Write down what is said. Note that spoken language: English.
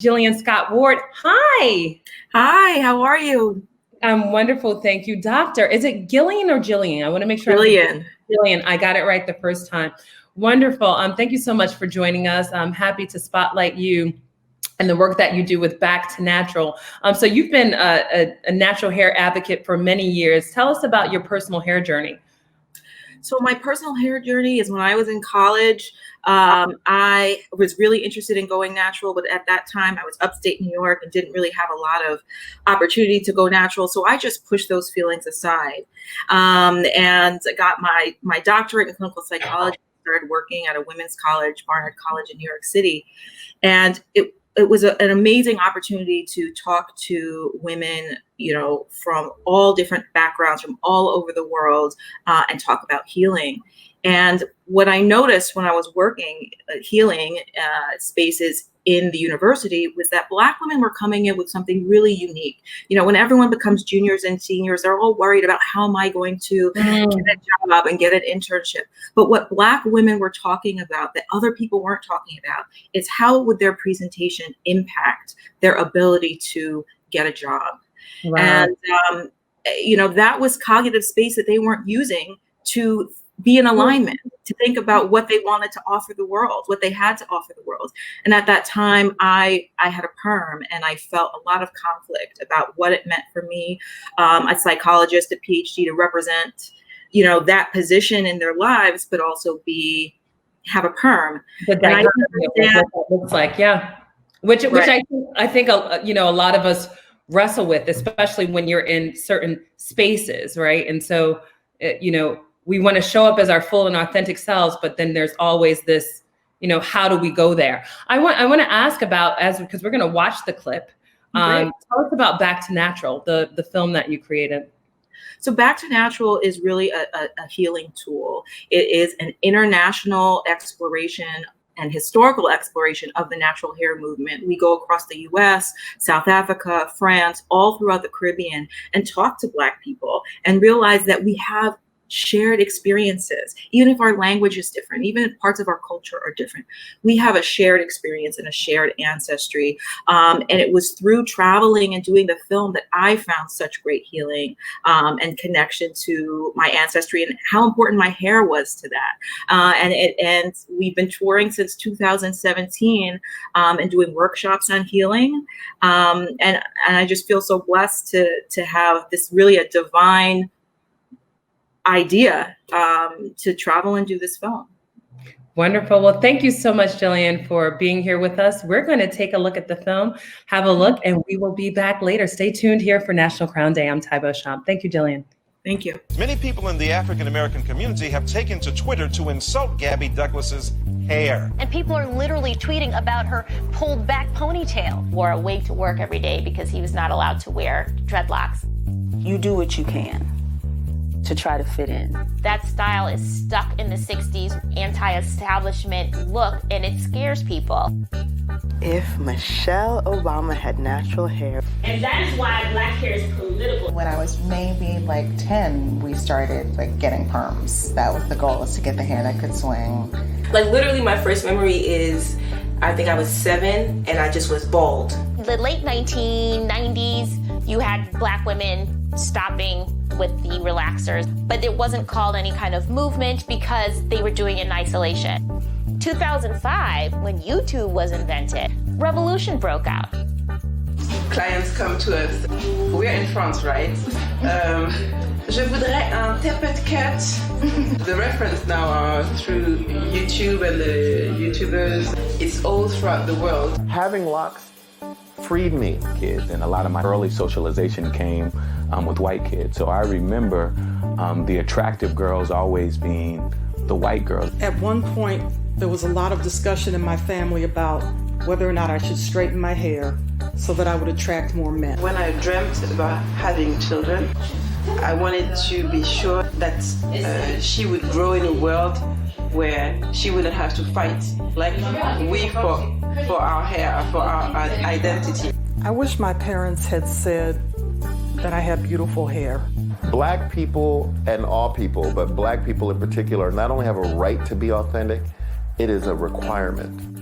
Gillian Scott-Ward. Hi. Hi, how are you? I'm wonderful, thank you. Doctor, is it Gillian or Gillian? I want to make sure. Gillian. Gillian, I got it right the first time. Wonderful. Thank you so much for joining us. I'm happy to spotlight you and the work that you do with Back to Natural. So you've been a natural hair advocate for many years. Tell us about your personal hair journey. So my personal hair journey is when I was in college. I was really interested in going natural, but at that time I was upstate New York and didn't really have a lot of opportunity to go natural. So I just pushed those feelings aside and got my doctorate in clinical psychology. Started working at a women's college, Barnard College in New York City. And it was an amazing opportunity to talk to women, from all different backgrounds, from all over the world, and talk about healing. And what I noticed when I was working healing spaces in the university was that Black women were coming in with something really unique. When everyone becomes juniors and seniors, they're all worried about how am I going to get a job and get an internship. But what Black women were talking about that other people weren't talking about is how would their presentation impact their ability to get a job. Wow. And, that was cognitive space that they weren't using to be in alignment, to think about what they wanted to offer the world, what they had to offer the world. And at that time, I had a perm and I felt a lot of conflict about what it meant for me, a psychologist, a PhD, to represent, that position in their lives, but also have a perm. But that looks like, yeah. Which I think, a lot of us wrestle with, especially when you're in certain spaces, right? And so, we want to show up as our full and authentic selves, but then there's always this, how do we go there? I want to ask about, because we're going to watch the clip. Tell us about Back to Natural, the film that you created. So Back to Natural is really a healing tool. It is an international exploration and historical exploration of the natural hair movement. We go across the US, South Africa, France, all throughout the Caribbean, and talk to Black people and realize that we have shared experiences. Even if our language is different, even if parts of our culture are different, we have a shared experience and a shared ancestry. And it was through traveling and doing the film that I found such great healing and connection to my ancestry and how important my hair was to that. And we've been touring since 2017 and doing workshops on healing. And I just feel so blessed to have this really a divine idea to travel and do this film. Wonderful. Well, thank you so much, Gillian, for being here with us. We're going to take a look at the film, have a look, and we will be back later. Stay tuned here for National Crown Day. I'm Tai Beauchamp. Thank you, Gillian. Thank you. Many people in the African-American community have taken to Twitter to insult Gabby Douglas's hair. And people are literally tweeting about her pulled back ponytail. Wore a wig to work every day because he was not allowed to wear dreadlocks. You do what you can to try to fit in. That style is stuck in the 60s, anti-establishment look, and it scares people. If Michelle Obama had natural hair. And that is why Black hair is political. When I was maybe 10, we started getting perms. That was the goal, is to get the hair that could swing. Literally my first memory is, I think I was 7 and I just was bald. The late 1990s, you had Black women stopping with the relaxers, but it wasn't called any kind of movement because they were doing it in isolation. 2005, when YouTube was invented, revolution broke out. Clients come to us. We're in France, right? Je voudrais un tapered cut. The reference now are through YouTube and the YouTubers. It's all throughout the world. Having locks freed me, kids, and a lot of my early socialization came with white kids. So I remember the attractive girls always being the white girls. At one point, there was a lot of discussion in my family about whether or not I should straighten my hair so that I would attract more men. When I dreamt about having children, I wanted to be sure that she would grow in a world where she wouldn't have to fight like we for our hair, for our identity. I wish my parents had said that I had beautiful hair. Black people and all people, but Black people in particular, not only have a right to be authentic, it is a requirement.